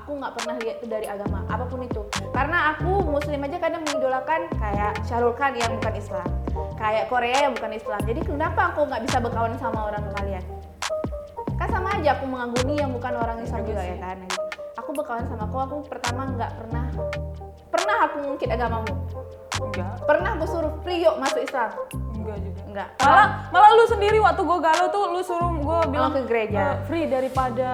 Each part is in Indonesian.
aku nggak pernah lihat itu dari agama apapun itu. Karena aku muslim aja kadang mengidolakan kayak Shahrukh Khan yang bukan Islam, kayak Korea yang bukan Islam. Jadi kenapa aku nggak bisa berkawan sama orang kalian? Kan sama aja aku mengagumi yang bukan orang Islam juga ya kan. Gitu. Aku berkawan sama aku pertama nggak pernah aku ngungkit agamamu. Enggak. Pernah aku suruh Priyo masuk Islam? Enggak juga. Enggak. Malah lu sendiri waktu gue galau tuh lu suruh gue bilang ke gereja. Free daripada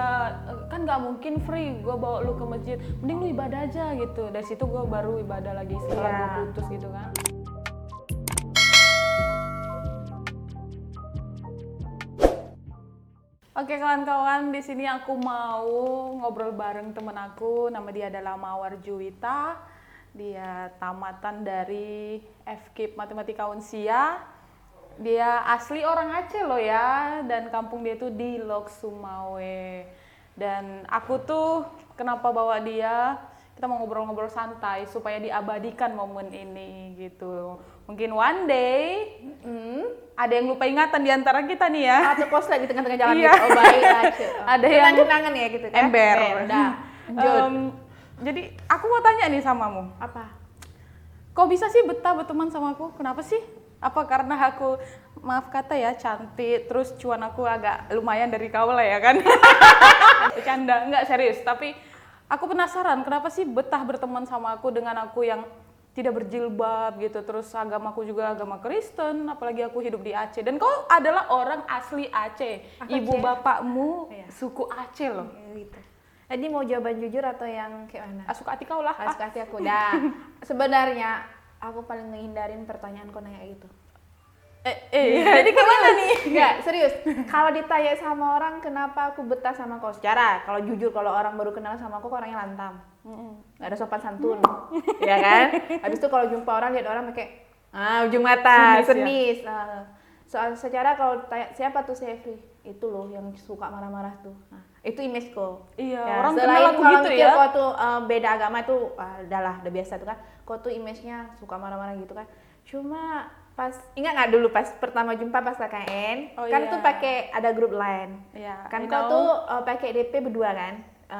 kan nggak mungkin free gue bawa lu ke masjid, mending lu ibadah aja gitu. Dari situ gue baru ibadah lagi setelah gue putus gitu kan. Oke kawan-kawan, di sini aku mau ngobrol bareng temen aku, nama dia adalah Mawar Juwita. Dia tamatan dari FKIP Matematika Unsia. Dia asli orang Aceh loh ya, dan kampung dia tuh di Lok Sumawe. Dan aku tuh kenapa bawa dia, kita mau ngobrol-ngobrol santai supaya diabadikan momen ini gitu. Mungkin one day ada yang lupa ingatan di antara kita nih ya. Atau koslet di tengah-tengah jalan Iya. gitu. Oh baik aja. Ada yang kenangan ya gitu kan. ember. Dah. Jadi aku mau tanya nih samamu. Apa? Kok bisa sih betah berteman sama aku? Kenapa sih? Apa karena aku, maaf kata ya, cantik, terus cuan aku agak lumayan dari kau lah ya kan? Bercanda, enggak serius. Tapi aku penasaran, kenapa sih betah berteman sama aku dengan aku yang tidak berjilbab gitu. Terus agamaku juga agama Kristen, apalagi aku hidup di Aceh. Dan kau adalah orang asli Aceh. Ibu bapakmu suku Aceh loh. Gitu. Jadi mau jawaban jujur atau yang kayak mana? Suka hati kau lah. Suka hati aku. Dah. Sebenarnya aku paling ngehindarin pertanyaan kau nanya gitu. Jadi gimana nih? Enggak, serius. Kalau ditanya sama orang kenapa aku betah sama kau, secara kalau jujur kalau orang baru kenal sama aku orangnya lantam. Nggak ada sopan santun. Ya kan? Habis itu kalau jumpa orang lihat orang pakai ujung mata, senis. Ya? Soal secara kalau tanya siapa tuh si Efri? Itu loh yang suka marah-marah tuh. Nah, itu image kau. Iya, ya, orang selain kenal aku gitu ya. Kau tuh beda agama tuh udah biasa tuh kan. Kau tuh image-nya suka marah-marah gitu kan. Cuma pas ingat nggak dulu pas pertama jumpa pas KKN kan tuh pakai ada grup lain kan kau tuh pakai DP berdua kan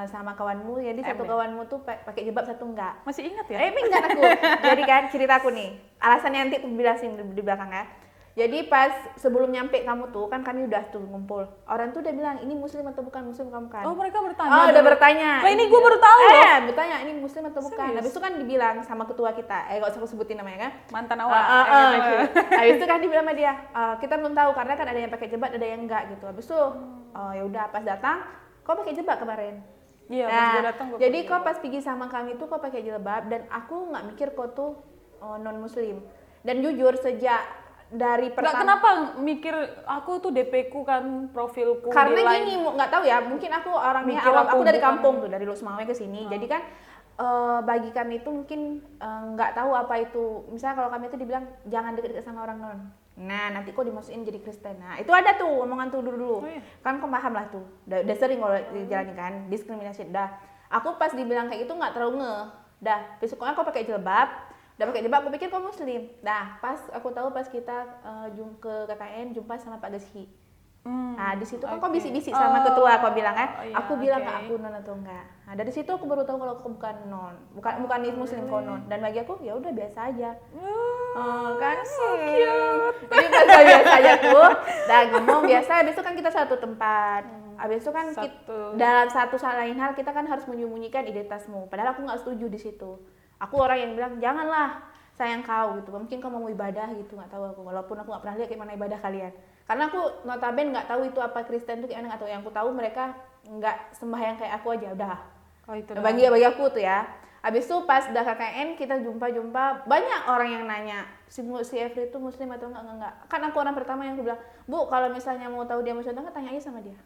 sama kawanmu, jadi satu kawanmu tuh pakai jilbab, satu enggak. Masih ingat ya? Ingat aku. Jadi kan ceritaku nih, alasannya nanti aku jelasin di belakang ya. Jadi pas sebelum nyampe kamu tuh kan kami udah tuh ngumpul. Orang tuh udah bilang ini muslim atau bukan muslim kamu kan? Oh mereka bertanya. Oh udah bertanya. Lah ini gue baru tahu loh. Bertanya ini muslim atau bukan. Habis itu kan dibilang sama ketua kita. Gak usah aku sebutin namanya kan. Mantan awak. Habis itu kan dibilang sama dia, kita belum tahu karena kan ada yang pakai jilbab ada yang enggak gitu. Habis itu ya udah pas datang, kau pakai jilbab kemarin. Iya, pas gue datang. Jadi kau pas pergi sama kami tuh kau pakai jilbab dan aku nggak mikir kau tuh non muslim. Dan jujur sejak dari pertama. Kenapa mikir aku tuh DP ku kan profilku karena gini nggak tahu ya, mungkin aku orangnya awam, aku dari kampung tuh dari Lok Sumawe ke sini. Jadi kan bagi kami itu mungkin nggak tahu apa itu, misalnya kalau kami itu dibilang jangan deket-deket sama orang non. Nah nanti kok dimasukin jadi Kristen. Nah itu ada tuh omongan tuh dulu. Kan kau paham lah tuh, udah sering kalau dijalani kan diskriminasi. Dah aku pas dibilang kayak itu nggak terlalu dah besoknya kau pakai jilbab. Udah pakai jilbab, aku pikir kau muslim. Nah, pas aku tahu pas kita ke KKN jumpa sama Pak Geski. Nah, di situ kan kau bisik-bisik sama ketua, kau bilang kan, aku bilang ke aku non atau enggak. Nah, dari situ aku baru tahu kalau aku bukan non, bukan muslim kau non. Dan bagi aku ya udah biasa aja. Kan so cute. Jadi pas biasa aja tuh, dah ngomong biasa. Habis itu kan kita satu tempat. Habis itu kan dalam satu lain hal kita kan harus menyembunyikan identitasmu. Padahal aku nggak setuju di situ. Aku orang yang bilang janganlah sayang kau gitu, mungkin kau mau ibadah gitu, nggak tahu aku, walaupun aku nggak pernah lihat kayak mana ibadah kalian, karena aku notabene nggak tahu itu apa Kristen tuh kayak mana, atau yang aku tahu mereka nggak sembahyang kayak aku aja udah. Bagi aku tuh ya. Abis itu pas udah KKN kita jumpa banyak orang yang nanya si Efri itu muslim atau enggak. Kan aku orang pertama yang aku bilang, Bu kalau misalnya mau tahu dia muslim atau enggak tanya aja sama dia.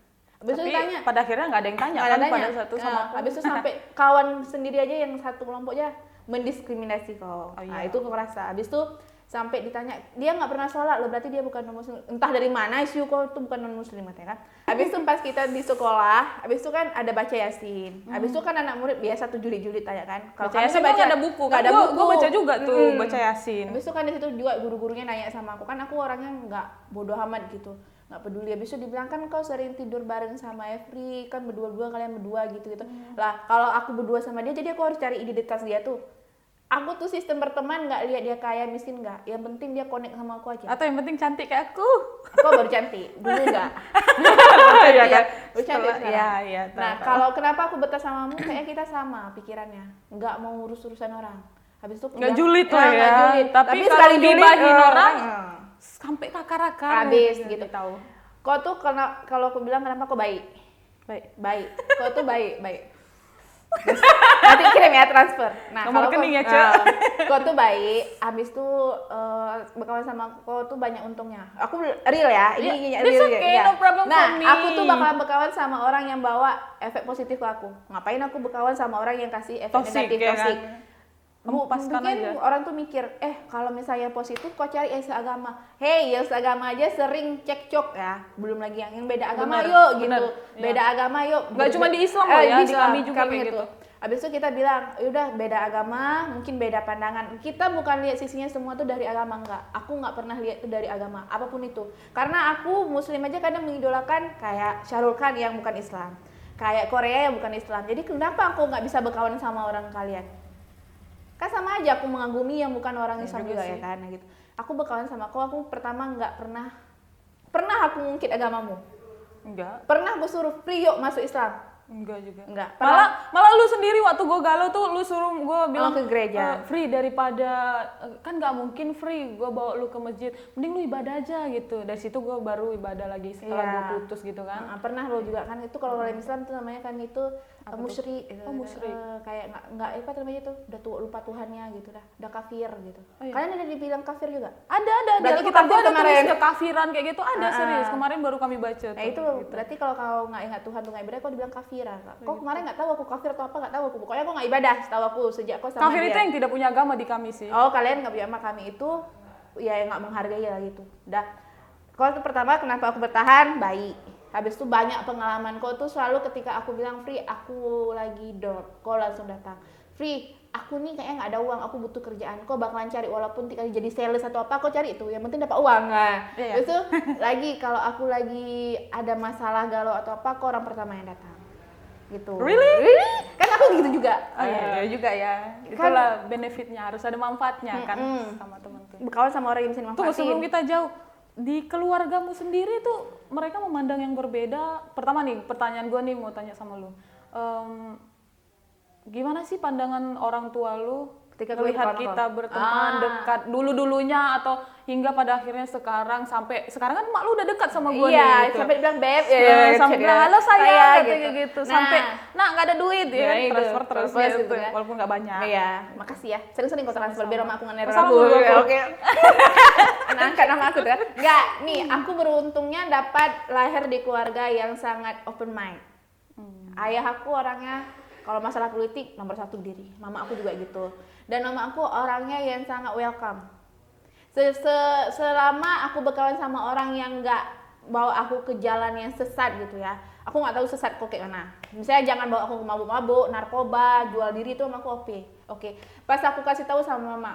Abis itu ditanya. Pada akhirnya nggak ada yang tanya kan pada satu sama aku. Abis itu sampai kawan sendiri aja yang satu kelompoknya mendiskriminasi kau. Nah itu aku merasa. Habis itu sampai ditanya dia nggak pernah sholat loh, berarti dia bukan non muslim. Entah dari mana isu kau tuh bukan non muslim kan. Habis itu pas kita di sekolah, habis itu kan ada baca yasin. Habis itu kan anak murid biasa tuh julid-julid tanya kan. Kalau baca yasin nggak ada buku kan? Gue baca juga tuh baca yasin. Habis itu kan di situ juga guru-gurunya nanya sama aku, kan aku orangnya nggak bodoh amat gitu. nggak peduli. Habis itu dibilang kan kau sering tidur bareng sama Efri, kan berdua-dua kalian berdua gitu. Lah kalau aku berdua sama dia, jadi aku harus cari identitas dia tuh. Aku tuh sistem berteman nggak lihat dia kaya miskin nggak, yang penting dia connect sama aku aja. Atau yang penting cantik kayak aku. Aku baru cantik, dulu enggak. Iya kan? Baru cantik sekarang. Iya. Nah kalau kenapa aku betah sama kamu, kayaknya kita sama pikirannya, nggak mau urus-urusan orang. Habis itu Nggak julid lah ya. nggak julid. Tapi kalau sekali julid, gibahin orang, nah, sampai akar-akar. habis gitu. Tahu. Kau tuh kalau aku bilang kenapa kau baik? Baik. Kau tuh baik. Terus, nanti kirim ya transfer. Nah, Nomor kalau rekening ya, Cak. kau tuh baik, habis tuh berkawan sama kau tuh banyak untungnya. Aku real ya, ini It's real okay, ya. no problem Nah, for me. aku tuh bakalan berkawan sama orang yang bawa efek positif ke aku. Ngapain aku berkawan sama orang yang kasih efek Toxic, negatif ya toxic? kan? Lepaskan Mungkin aja. orang tuh mikir, kalau misalnya positif kok cari yang seagama. Hey, yang seagama aja sering cekcok ya. Belum lagi yang beda agama Bener, yuk bener. gitu. Beda agama yuk. Nggak cuma di Islam loh ya, di kami juga kami kayak gitu. Habis itu kita bilang, yaudah beda agama, mungkin beda pandangan. Kita bukan lihat sisinya semua tuh dari agama, enggak. Aku nggak pernah lihat itu dari agama, apapun itu. Karena aku muslim aja kadang mengidolakan kayak Shahrukh Khan yang bukan Islam. Kayak Korea yang bukan Islam. Jadi kenapa aku nggak bisa berkawan sama orang kalian? Kan sama aja aku mengagumi yang bukan orang Islam juga ya kan gitu. Aku berkawan sama aku pertama nggak pernah aku ngungkit agamamu. Enggak. Pernah aku suruh Priyo masuk Islam. Enggak juga. Enggak. Malah lu sendiri waktu gue galau tuh lu suruh gue bilang ke gereja. Free daripada kan nggak mungkin free gue bawa lu ke masjid, mending lu ibadah aja gitu. Dari situ gue baru ibadah lagi setelah gue putus gitu kan. Pernah lo juga kan itu kalau dalam Islam tuh namanya kan itu musyrik. Musyrik. Kayak nggak apa namanya itu udah lupa Tuhannya gitu dah, udah kafir gitu. Oh, iya. Kalian ada dibilang kafir juga? Ada. Berarti Di kitab kafir gua ada kemarin. tulis kafiran kayak gitu ada serius. Kemarin baru kami baca. Nah itu berarti kalau kau nggak ingat Tuhan tuh nggak ibadah, kau dibilang kafir. Kok kemarin nggak tahu aku kafir atau apa nggak tahu aku. Pokoknya aku nggak ibadah, setahu aku sejak kau sama Kafir dia. itu yang tidak punya agama di kami sih. Oh kalian nggak punya sama kami itu ya yang nggak menghargai lah gitu. Dah. Kalau itu pertama kenapa aku bertahan baik. Habis itu banyak pengalaman kau tuh selalu ketika aku bilang Free aku lagi drop, kau langsung datang. Free aku nih kayaknya nggak ada uang, aku butuh kerjaan. Kau bakalan cari walaupun kali jadi sales atau apa, kau cari itu. Yang penting dapat uang. Nah, Iya. itu lagi kalau aku lagi ada masalah galau atau apa, kau orang pertama yang datang. Gitu. Really? Kan aku gitu juga. Oh iya juga ya. Itulah benefitnya, harus ada manfaatnya kan sama teman tuh. Berkawan sama orang yang bisa Tunggu dimanfaatin. sebelum kita jauh, di keluargamu sendiri tuh mereka memandang yang berbeda. Pertama nih, pertanyaan gue nih mau tanya sama lu. Gimana sih pandangan orang tua lu Ketika melihat kita berteman dekat dulu-dulunya atau hingga pada akhirnya sampai sekarang kan mak lu udah dekat sama gue iya, nih gitu. sampai bilang beb, Sampai bilang halo saya gitu. Nah, Sampai nggak ada duit ya, nah, itu, transfer terus transfer gitu, gitu ya. walaupun nggak banyak. Iya, makasih ya. Sering-sering kau transfer biar sama aku nggak neror Sama aku. aku. Oke. Angkat nama aku tuh kan. Enggak, nih aku beruntungnya dapat lahir di keluarga yang sangat open mind. Ayah aku orangnya kalau masalah politik nomor satu berdiri. Mama aku juga gitu. Dan mama aku orangnya yang sangat welcome. Selama aku berkawan sama orang yang nggak bawa aku ke jalan yang sesat gitu ya, aku nggak tahu sesat kok kayak mana. Misalnya jangan bawa aku ke mabuk-mabuk, narkoba, jual diri itu sama aku oke. Pas aku kasih tahu sama mama,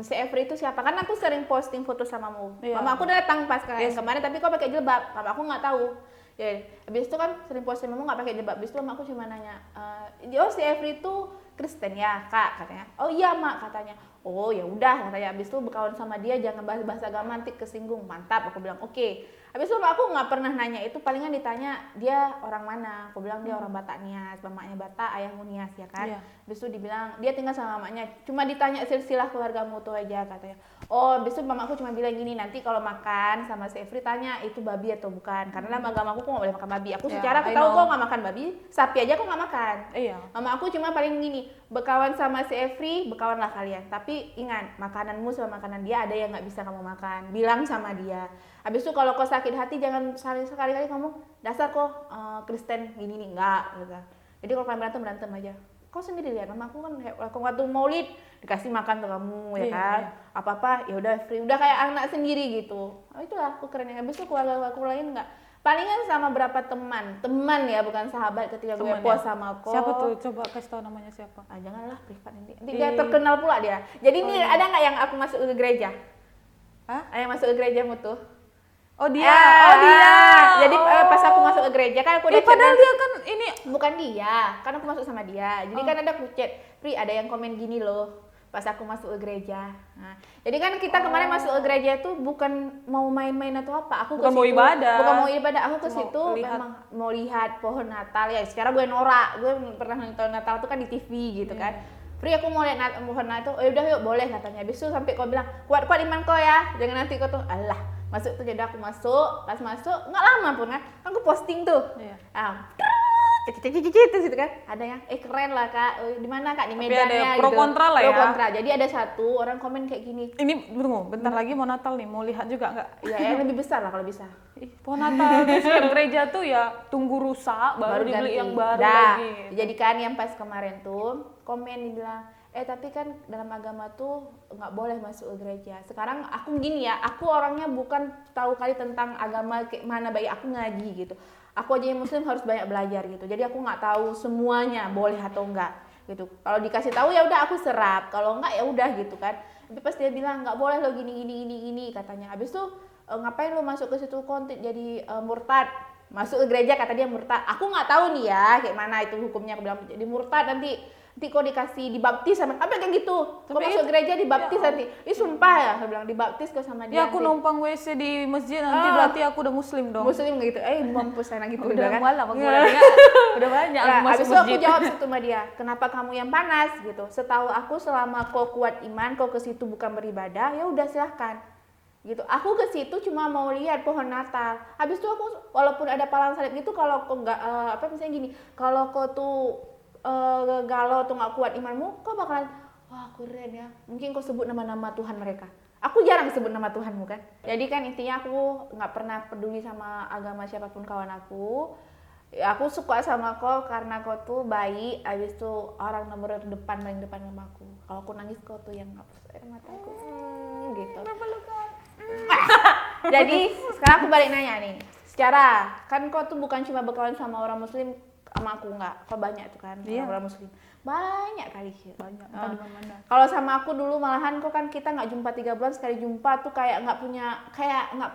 si Every itu siapa? Kan aku sering posting foto samamu. Iya. Mama aku datang pas kemarin, tapi kok pakai jilbab? Mama aku nggak tahu. Ya, habis itu kan sering posting mama nggak pakai jilbab. Habis itu mama aku cuma nanya, oh si Every itu Kristen ya kak katanya. Oh iya mak katanya. Oh ya udah katanya. Habis itu berkawan sama dia jangan bahas agama nanti kesinggung. Mantap aku bilang oke. Habis itu aku nggak pernah nanya itu, palingan ditanya dia orang mana. Aku bilang dia orang Batak Nias, mamanya Batak, ayahmu Nias ya kan. Iya. Habis itu dibilang dia tinggal sama mamanya. Cuma ditanya silsilah keluargamu tuh aja katanya. Oh, habis itu mama aku cuma bilang gini, nanti kalau makan sama si Every tanya itu babi atau bukan. Karena dalam agama aku nggak boleh makan babi. Aku Ya, secara I tahu know. kok nggak makan babi, sapi aja aku nggak makan. Iya. Mama aku cuma paling gini, berkawan sama si Every, berkawanlah kalian. Tapi ingat, makananmu sama makanan dia ada yang nggak bisa kamu makan. Bilang sama dia. Habis itu kalau kau sakit hati jangan sekali-kali ngomong dasar kok Kristen gini nih enggak gitu. Jadi kalau kalian berantem aja. Kau sendiri lihat, mama aku kan kalau waktu maulid dikasih makan tuh kamu ya Iya, kan. iya. Apa-apa ya udah free, udah kayak anak sendiri gitu. Oh, itulah aku kerennya. Habis itu keluarga aku lain enggak. Palingan sama berapa teman ya bukan sahabat ketika gue Teman post ya? sama kau. Siapa tuh? Coba kasih tahu namanya siapa. Ah, janganlah privat nanti. Dia terkenal pula dia. Jadi ini ada nggak yang aku masuk ke gereja? Hah? Ada yang masuk ke gerejamu tuh? Oh dia, oh dia. Jadi pas aku masuk ke gereja kan aku udah padahal dia kan ini bukan dia, kan aku masuk sama dia. Jadi kan ada aku chat, Pri ada yang komen gini loh. Pas aku masuk ke gereja. Nah, jadi kan kita kemarin masuk ke gereja itu bukan mau main-main atau apa. Aku bukan ke mau situ, ibadah. Bukan mau ibadah. Aku ke Cuma situ lihat. memang mau lihat pohon Natal ya. Sekarang gue norak. Gue pernah nonton Natal tuh kan di TV gitu kan. Pri aku mau lihat pohon Natal. Oh udah yuk boleh katanya. Habis itu sampai kau bilang kuat-kuat iman kau ya. Jangan nanti kau tuh alah masuk tuh. Jadi aku masuk. Pas masuk nggak lama pun kan. Kan aku posting tuh. Iya. Terus gitu kan ada yang keren lah kak, di mana kak di Medannya pro gitu. kontra lah pro ya. kontra. Jadi ada satu orang komen kayak gini, ini tunggu bentar lagi mau Natal nih, mau lihat juga nggak? ya yang lebih besar lah kalau bisa. Pohon Natal di setiap gereja tuh ya tunggu rusak baru dibeli ganti. yang baru Dah, lagi. jadi kan yang pas kemarin tuh komen dibilang tapi kan dalam agama tuh nggak boleh masuk ke gereja. Sekarang aku gini ya, aku orangnya bukan tahu kali tentang agama kayak mana, baik aku ngaji gitu. Aku aja yang muslim harus banyak belajar gitu. Jadi aku nggak tahu semuanya boleh atau enggak gitu. Kalau dikasih tahu ya udah aku serap, kalau enggak ya udah gitu kan. Tapi pas dia bilang nggak boleh lo gini katanya. Habis tuh ngapain lo masuk ke situ konten jadi murtad. Masuk ke gereja kata dia murtad. Aku nggak tahu nih ya kayak mana itu hukumnya. Aku bilang jadi murtad nanti kok dikasih dibaptis sama apa kayak gitu. Kok masuk gereja dibaptis nanti. Ini sumpah ya, aku bilang dibaptis kok sama dia. Ya aku numpang WC di masjid nanti berarti aku udah muslim dong. Muslim gitu. Mampus sana gitu udah kan. Malah aku udah banyak aku masuk masjid. Habis itu aku jawab situ sama dia, "Kenapa kamu yang panas?" gitu. Setahu aku selama kau kuat iman, kau ke situ bukan beribadah, ya udah silahkan. Gitu. Aku ke situ cuma mau lihat pohon Natal. Habis itu aku walaupun ada palang salib gitu kalau kau enggak misalnya gini, kalau kau tuh galau tuh nggak kuat imanmu, kau bakalan wah keren ya. Mungkin kau sebut nama-nama Tuhan mereka. Aku jarang sebut nama Tuhanmu kan. Jadi kan intinya aku nggak pernah peduli sama agama siapapun kawan aku. Ya, aku suka sama kau karena kau tuh baik. Abis itu orang nomor depan paling depan sama aku. Kalau aku nangis kau tuh yang ngapus air mataku. Gitu. Jadi sekarang aku balik nanya nih. Secara kan kau tuh bukan cuma berkawan sama orang muslim sama aku nggak, kok banyak tuh kan orang muslim banyak kali banyak. Kalau sama aku dulu malahan kok kan kita nggak jumpa 3 bulan sekali jumpa tuh kayak nggak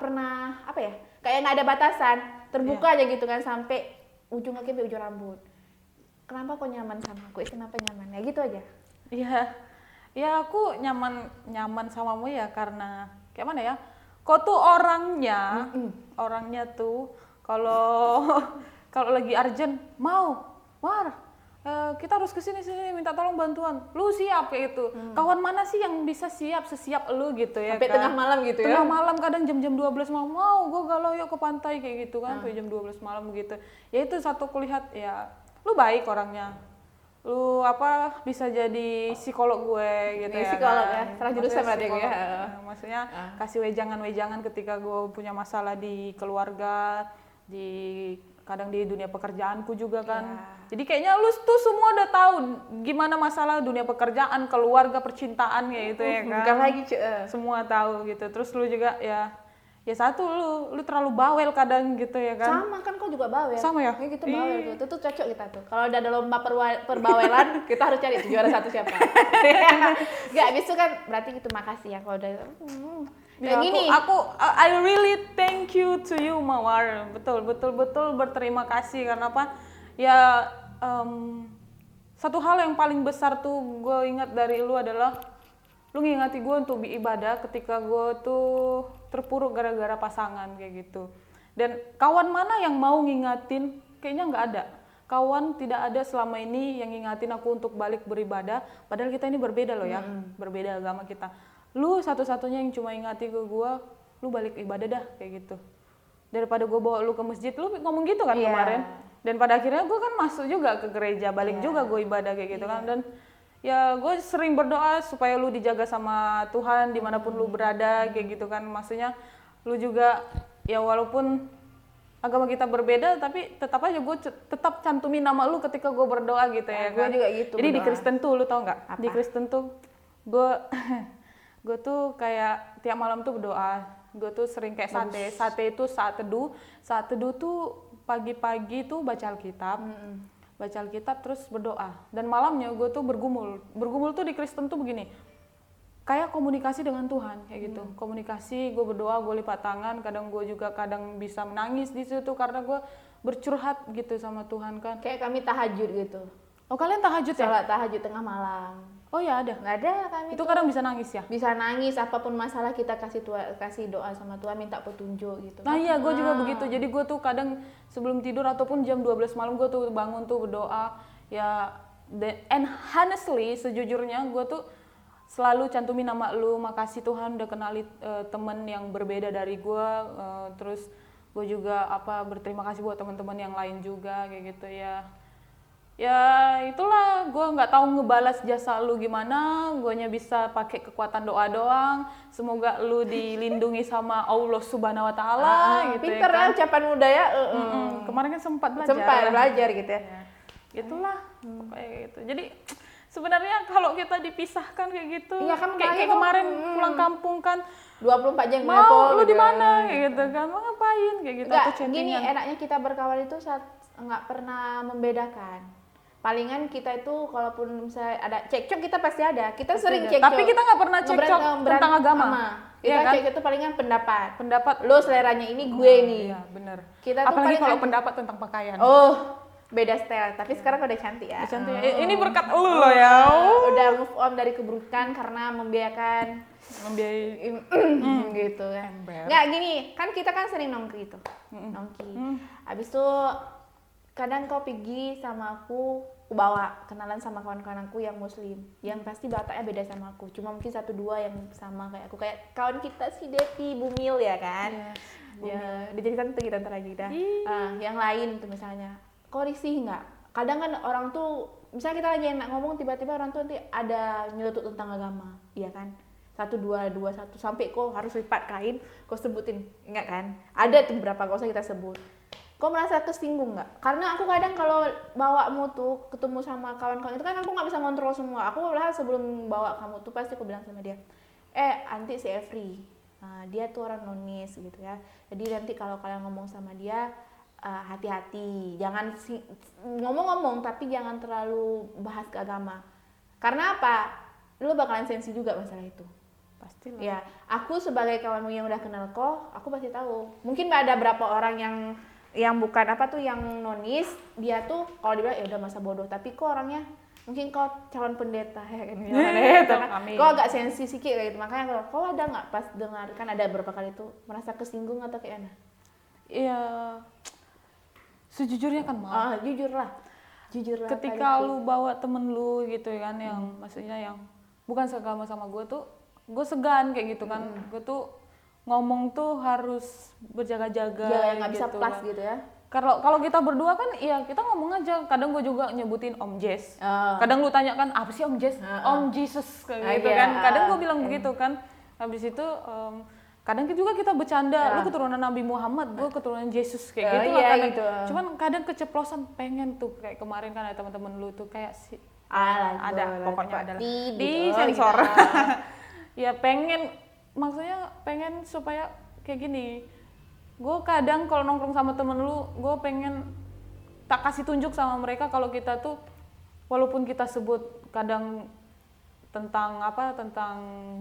pernah apa ya, kayak nggak ada batasan, terbuka aja gitu kan sampai ujung kaki sampai ujung rambut. Kenapa kok nyaman sama aku? Kenapa nyaman ya gitu aja? Iya, ya aku nyaman samamu ya karena kayak mana ya? Kau tuh orangnya tuh kalau lagi urgent kita harus kesini minta tolong bantuan, lu siap kayak gitu. Kawan mana sih yang bisa siap sesiap lu gitu ya sampai kan? tengah malam gitu ya? Tengah malam kadang jam 12 malam gue galau yuk ke pantai kayak gitu kan, sampai jam 12 malam gitu. Ya itu satu kulihat ya lu baik orangnya, lu bisa jadi psikolog gue gitu ya psikolog kan? ya, salah jurusan berarti ya. Maksudnya kasih wejangan-wejangan ketika gue punya masalah di keluarga, kadang di dunia pekerjaanku juga kan. Jadi kayaknya lu tuh semua udah tahu gimana masalah dunia pekerjaan, keluarga, percintaan kayak gitu ya kan. Bukan lagi semua tahu gitu. Terus lu juga ya satu lu terlalu bawel kadang gitu ya kan. Sama kan kau juga bawel. Sama ya? Kayak gitu bawel tuh. Itu tuh cocok kita tuh. Kalau udah ada lomba perbawelan, kita harus cari tuh juara satu siapa. Enggak, habis itu kan berarti gitu makasih ya kalau udah ya, gini. I really thank you to you Mawar. Betul berterima kasih karena apa? Ya satu hal yang paling besar tuh gue ingat dari lu adalah lu ngingati gue untuk beribadah ketika gue tuh terpuruk gara-gara pasangan kayak gitu. Dan kawan mana yang mau ngingatin? Kayaknya nggak ada. Kawan tidak ada selama ini yang ngingatin aku untuk balik beribadah. Padahal kita ini berbeda loh ya, berbeda agama kita. Lu satu-satunya yang cuma ingati ke gue, lu balik ibadah dah kayak gitu. Daripada gue bawa lu ke masjid, lu ngomong gitu kan kemarin. Dan pada akhirnya gue kan masuk juga ke gereja, balik juga gue ibadah kayak gitu kan. Dan ya gue sering berdoa supaya lu dijaga sama Tuhan dimanapun lu berada kayak gitu kan. Maksudnya lu juga ya walaupun agama kita berbeda tapi tetap aja gue tetap cantumin nama lu ketika gue berdoa gitu ya kan. Gue juga gitu. Jadi berdoa. Di Kristen tuh lu tau nggak? Di Kristen tuh gue tuh kayak tiap malam tuh berdoa. Gue tuh sering kayak sate itu saat teduh tuh pagi-pagi tuh baca Alkitab terus berdoa. Dan malamnya gue tuh bergumul tuh di Kristen tuh begini, kayak komunikasi dengan Tuhan kayak gitu. Komunikasi, gue berdoa, gue lipat tangan, kadang bisa menangis di situ karena gue bercurhat gitu sama Tuhan kan. Kayak kami tahajud gitu. Oh, kalian tahajud ya? Sholat tahajud tengah malam. Oh ya ada. Nggak ada kami Itu tuh. kadang bisa nangis ya? Bisa nangis, apapun masalah kita kasih doa sama Tuhan, minta petunjuk gitu. Nah iya, gue juga begitu. Jadi gue tuh kadang sebelum tidur ataupun jam 12 malam gue tuh bangun tuh berdoa. Ya, and honestly, sejujurnya gue tuh selalu cantumin nama lu, makasih Tuhan udah kenali temen yang berbeda dari gue. Terus gue juga berterima kasih buat teman-teman yang lain juga kayak gitu ya. Ya itulah, gue nggak tahu ngebalas jasa lu gimana, guanya bisa pakai kekuatan doa doang. Semoga lu dilindungi sama Allah Subhanahu Wa Taala gitu. Pinter ya kan? ucapan muda ya. Kemarin kan sempat belajar. Sempat belajar gitu ya. Itulah kayak gitu. Jadi sebenarnya kalau kita dipisahkan kayak gitu, Iya kan, kayak kemarin pulang kampung kan 24 jam mau lu gitu. di mana kayak gitu kan, mau ngapain kayak gitu. Enggak, atau chattingan. gini enaknya kita berkawan itu saat nggak pernah membedakan. Palingan kita itu kalaupun misalnya ada cekcok, kita pasti ada. Kita sering cekcok. Tapi kita nggak pernah cekcok tentang agama. Kita Iya kan? cekcok itu palingan pendapat. Pendapat Lo seleranya ini, gue nih. Iya, benar. Kita tuh apalagi paling kalau pendapat tentang pakaian. Oh, beda style. Tapi sekarang udah cantik ya. Cantik. Ini berkat lu loh ya. Udah move on dari keburukan karena membiarkan membiayai gitu kan. Ember. Nggak gini, kan kita kan sering nongki itu. Nongki. Habis itu kadang kau pergi sama aku bawa kenalan sama kawan-kawan aku yang muslim, yang pasti Bataknya beda sama aku, cuma mungkin 1-2 yang sama kayak aku, kayak kawan kita si Devi Bumil ya kan. Ya dia jadi tante kita ntar lagi dah. Yang lain tuh misalnya kok risih nggak, kadang kan orang tuh misalnya kita lagi enak ngomong, tiba-tiba orang tuh nanti ada nyeletuk tentang agama, iya kan. 1-2 sampai kok harus lipat kain kok sebutin, enggak kan, ada tuh berapa, gak usah kita sebut. Kau merasa tersinggung nggak? Karena aku kadang kalau bawamu tuh ketemu sama kawan-kawan itu kan aku nggak bisa kontrol semua. Aku malah sebelum bawa kamu tuh pasti aku bilang sama dia, anti si Evri, dia tuh orang nonis gitu ya. Jadi nanti kalau kalian ngomong sama dia hati-hati, jangan ngomong-ngomong tapi jangan terlalu bahas ke agama. Karena apa? Lu bakalan sensi juga masalah itu. Pastilah. Ya, aku sebagai kawanmu yang udah kenal kok, aku pasti tahu. Mungkin ada berapa orang yang bukan yang nonis, dia tuh kalau dibilang ya udah masa bodoh, tapi kok orangnya mungkin kau calon pendeta ya kan, kok agak sensi sedikit kayak gitu. Makanya kau ada nggak pas dengar, kan ada beberapa kali tuh merasa kesinggung atau kayak mana? Iya, sejujurnya kan mau. Jujur lah. Ketika lu bawa temen lu gitu kan, yang maksudnya yang bukan seagama sama gue tuh, gue segan kayak gitu kan. Gue tuh ngomong tuh harus berjaga-jaga. Ya, nggak bisa gitu plus kan. gitu ya. Kalau kita berdua kan, iya kita ngomong aja. Kadang gue juga nyebutin Om Jess. Kadang lu tanya kan, apa sih Om Jess? Om Jesus kayak gitu kan. Kadang gue bilang begitu kan. Habis itu kadang juga kita bercanda, lu keturunan Nabi Muhammad, gue keturunan Yesus kayak gitu lah kadang. Gitu. Cuman kadang keceplosan pengen tuh, kayak kemarin kan ada teman-teman lu tuh kayak pokoknya ada di sensor. Ya maksudnya pengen supaya kayak gini. Gue kadang kalau nongkrong sama temen lu, gue pengen tak kasih tunjuk sama mereka kalau kita tuh, walaupun kita sebut kadang tentang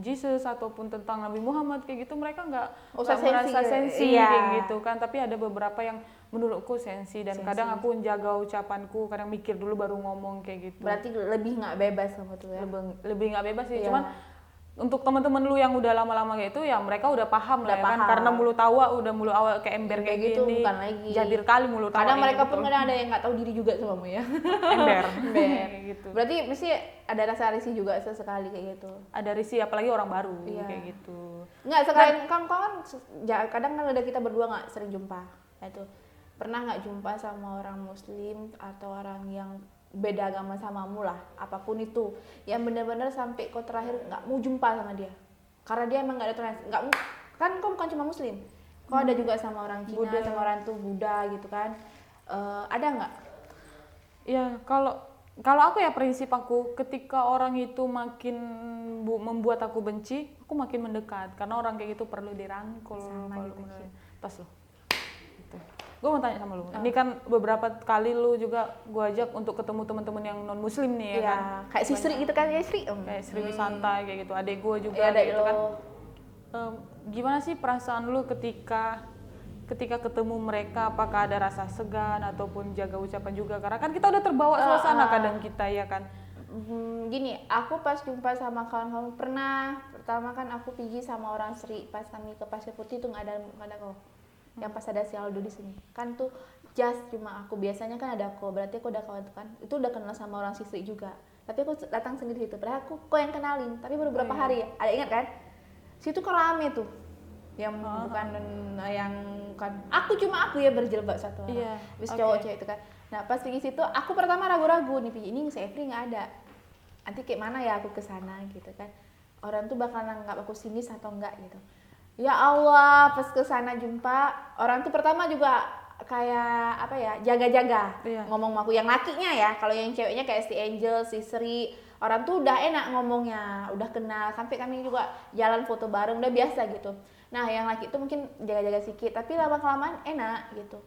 Jesus ataupun tentang Nabi Muhammad kayak gitu, mereka nggak merasa sensi kayak gitu kan. Tapi ada beberapa yang menurutku sensi, dan kadang aku jaga ucapanku, kadang mikir dulu baru ngomong kayak gitu. Berarti lebih nggak bebas sama tuh ya? Lebih nggak bebas sih, cuman untuk teman-teman lu yang udah lama-lama kayak itu ya mereka udah paham lah ya kan, karena mulut awal kayak ember kayak gitu, gini, bukan lagi jabir kali mulut awal. Kadang mereka pun kadang ada yang nggak tahu diri juga samamu ya. Ember gitu. Berarti mesti ada rasa risih juga sesekali kayak gitu. Ada risih apalagi orang baru kayak gitu. Nggak sekalian kan kadang kan ada kita berdua nggak sering jumpa. Itu pernah nggak jumpa sama orang muslim atau orang yang beda agama samamu lah, apapun itu, yang benar-benar sampai kau terakhir nggak mau jumpa sama dia karena dia emang nggak ada toleransi, kan kau bukan cuma muslim, kau ada juga sama orang Cina, Buddha. Sama orang tuh Buddha gitu kan, ada nggak? Ya kalau aku ya, prinsip aku ketika orang itu makin membuat aku benci, aku makin mendekat, karena orang kayak gitu perlu dirangkul, sama gitu. Tas loh. gue mau tanya sama lu. Ini kan beberapa kali lu juga gue ajak untuk ketemu teman-teman yang non muslim nih ya kan. Kayak si Sri gitu kan ya Sri. Kayak Sri Santai kayak gitu. Adek gue juga Iya, kayak gitu lo. kan. Gimana sih perasaan lu ketika ketemu mereka? Apakah ada rasa segan ataupun jaga ucapan juga? Karena kan kita udah terbawa suasana kadang kita ya kan. Gini, aku pas jumpa sama kawan-kawan pertama kan aku pergi sama orang Sri pas kami ke Pasir Putih tuh nggak ada kok. Yang pas ada si Aldo di sini kan tuh cuma aku, biasanya kan ada kok, berarti aku udah kawan tuh kan, itu udah kenal sama orang si Sri juga, tapi aku datang sendiri situ, padahal aku kok yang kenalin, tapi baru berapa hari ya, ada ingat kan? Situ kan rame tuh, yang bukan yang kan, aku ya berjilbab satu orang, bis cowok cewek itu kan. Nah pas pergi situ, aku pertama ragu-ragu nih, ini si Efri nggak ada, nanti kayak mana ya aku kesana gitu kan, orang tuh bakal nganggap aku sinis atau enggak gitu. Ya Allah, pas kesana jumpa orang tuh pertama juga kayak apa ya, jaga-jaga ngomong sama aku, yang lakinya ya, kalau yang ceweknya kayak si Angel, si Sri, orang tuh udah enak ngomongnya, udah kenal, sampai kami juga jalan foto bareng, udah biasa gitu. Nah yang laki itu mungkin jaga-jaga sedikit, tapi lama-kelamaan enak gitu.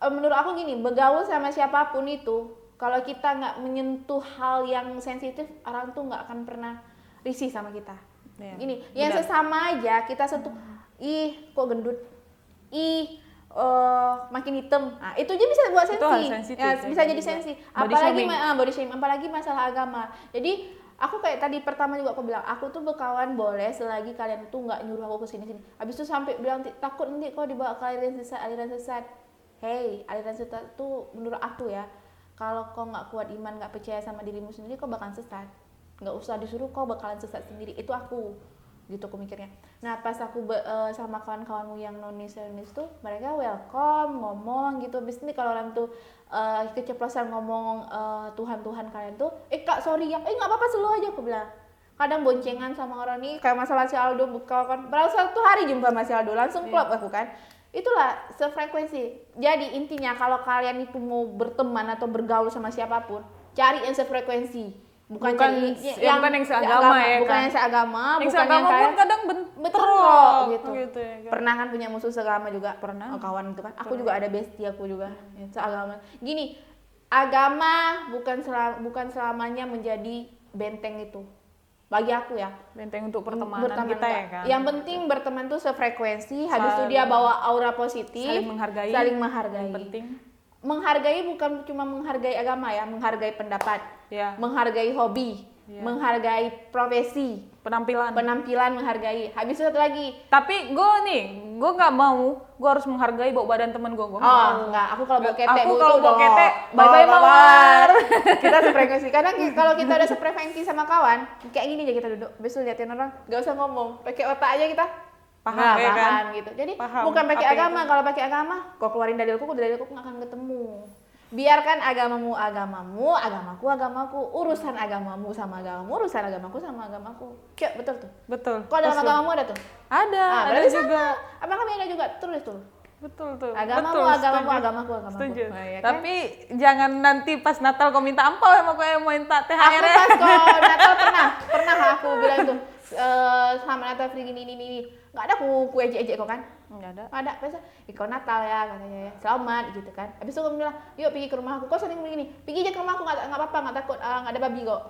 Menurut aku gini, bergaul sama siapapun itu, kalau kita nggak menyentuh hal yang sensitif, orang tuh nggak akan pernah risih sama kita. Gini, yang sesama aja kita sentuh, ih kok gendut, ih makin hitam, nah, itu aja bisa buat sensi, bisa jadi sensi. Apalagi body shaming, apalagi masalah agama. Jadi aku kayak tadi pertama juga aku bilang, aku tuh berkawan boleh selagi kalian tuh nggak nyuruh aku kesini-sini. Habis itu sampai bilang takut nanti kau dibawa ke aliran sesat. Hey, aliran sesat tuh menurut aku ya, kalau kau nggak kuat iman, nggak percaya sama dirimu sendiri, kau bakalan sesat. Nggak usah disuruh, kau bakalan sesat sendiri. Itu aku gitu aku mikirnya. Nah pas aku sama kawan-kawanmu yang nonis tuh, mereka welcome, ngomong gitu. Habis ini kalau orang tuh keceplosan ngomong Tuhan kalian tuh, kak sorry ya, nggak apa-apa, slow aja aku bilang. Kadang boncengan sama orang nih, kayak masalah si Aldo, kan baru satu hari jumpa sama si Aldo, langsung klop aku kan. Itulah sefrekuensi. Jadi intinya kalau kalian itu mau berteman atau bergaul sama siapapun, cari yang sefrekuensi. Bukan yang seagama ya, bukan yang seagama, yang bukan seagama yang kayak pun kadang bentrok gitu ya, kan? Pernah kan punya musuh seagama juga, pernah kawan itu kan, aku juga ada bestie aku juga seagama. Gini, agama bukan selamanya menjadi benteng itu bagi aku ya, benteng untuk pertemanan kita ya kan. Yang penting berteman tuh sefrekuensi, habis itu dia bawa aura positif, saling menghargai. Yang penting menghargai bukan cuma menghargai agama ya, menghargai pendapat, menghargai hobi, menghargai profesi, penampilan menghargai. Habis itu satu lagi. Tapi gue nggak mau, gue harus menghargai bau badan temen gue. Enggak, aku kalau bau ketek, bye mawar. Kita sefrekuensi. Karena kalau kita udah sefrekuensi sama kawan, kayak gini aja kita duduk. Besok liatin orang, nggak usah ngomong, pakai otak aja kita. Paham gitu. Jadi bukan pakai agama. Kalau pakai agama, kau keluarin dalilku nggak akan ketemu. Biarkan agamamu, agamaku, urusan agamamu sama agamamu, urusan agamaku sama agamaku. Cek, betul tuh. Betul. Kok dalam agamamu ada tuh? Ada juga. Apa kami ada juga? Tulis tuh. Betul tuh. Agamamu. Setuju. Oh, iya, tapi kan? Jangan nanti pas Natal kau minta ampau sama kau yang mau minta THR. Aku pas kau Natal pernah aku bilang tuh, sama Natal free gini. Nggak ada aku ejek-ejek kok kan? Nggak ada. Biasa, kau Natal ya katanya ya, selamat gitu kan. Habis itu aku bilang, yuk pergi ke rumah aku. Kau sering begini, pergi aja ke rumah aku, nggak apa-apa, nggak takut, nggak ada babi kok.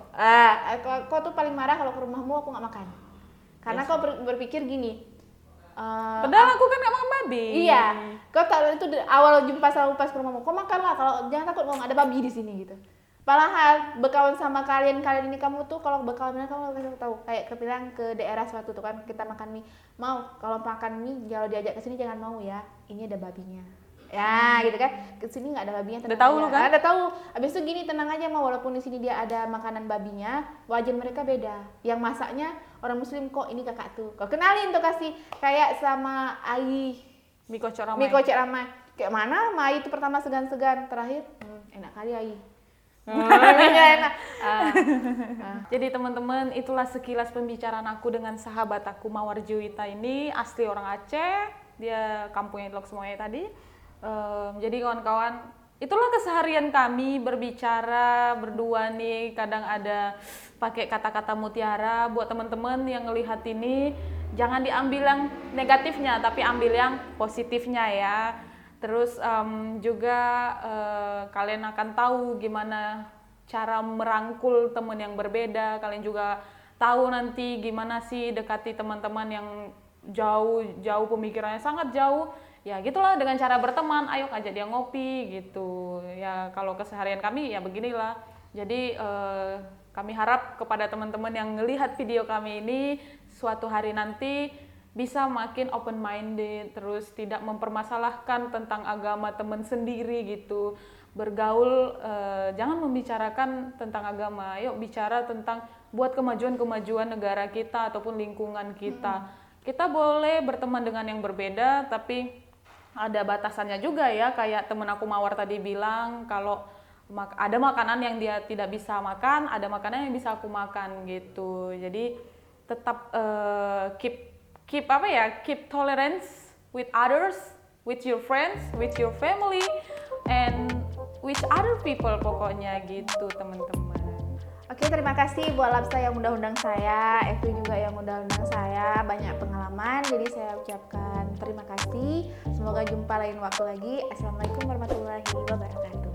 Kau tuh paling marah kalau ke rumahmu aku nggak makan. Karena kau berpikir gini. Padahal aku kan nggak makan babi. Iya, kau tahu itu awal jumpa sama pas ke rumahmu. Kau makanlah, kalau jangan takut, kalau nggak ada babi di sini gitu. Padahal berkawan sama kalian ini kamu tuh kalau berkawan dengan kamu kasih tahu, kayak kepilang ke daerah suatu tuh kan, kita makan mie, mau kalau makan mie kalau diajak ke sini jangan mau ya, ini ada babinya ya gitu kan, ke sini nggak ada babinya, udah tahu lu kan, udah tahu. Habis itu gini, tenang aja mau, walaupun di sini dia ada makanan babinya, wajan mereka beda, yang masaknya orang muslim kok, ini kakak tuh, kau kenalin tuh, kasih kayak sama Ai mie kocok ramai, kayak mana Mai itu pertama segan-segan, terakhir enak kali Ai. Jadi teman-teman, itulah sekilas pembicaraan aku dengan sahabat aku Mawar Juwita ini, asli orang Aceh, dia kampungnya Teluk Semoy tadi. Jadi kawan-kawan, itulah keseharian kami berbicara berdua nih, kadang ada pakai kata-kata mutiara. Buat teman-teman yang ngelihat ini, jangan diambil yang negatifnya, tapi ambil yang positifnya ya. Terus juga kalian akan tahu gimana cara merangkul teman yang berbeda. Kalian juga tahu nanti gimana sih dekati teman-teman yang jauh pemikirannya sangat jauh. Ya gitulah, dengan cara berteman, ayo ajak dia ngopi gitu. Ya kalau keseharian kami ya beginilah. Jadi kami harap kepada teman-teman yang ngelihat video kami ini suatu hari nanti bisa makin open minded, terus tidak mempermasalahkan tentang agama teman sendiri gitu. Bergaul jangan membicarakan tentang agama, yuk bicara tentang buat kemajuan negara kita ataupun lingkungan kita. Kita boleh berteman dengan yang berbeda, tapi ada batasannya juga ya. Kayak temen aku Mawar tadi bilang, kalau ada makanan yang dia tidak bisa makan, ada makanan yang bisa aku makan gitu. Jadi tetap keep tolerance with others, with your friends, with your family, and with other people, pokoknya gitu teman-teman. Oke, terima kasih buat Lapsa yang undang-undang saya, Evi juga yang undang-undang saya, banyak pengalaman, jadi saya ucapkan terima kasih. Semoga jumpa lain waktu lagi. Assalamualaikum warahmatullahi wabarakatuh.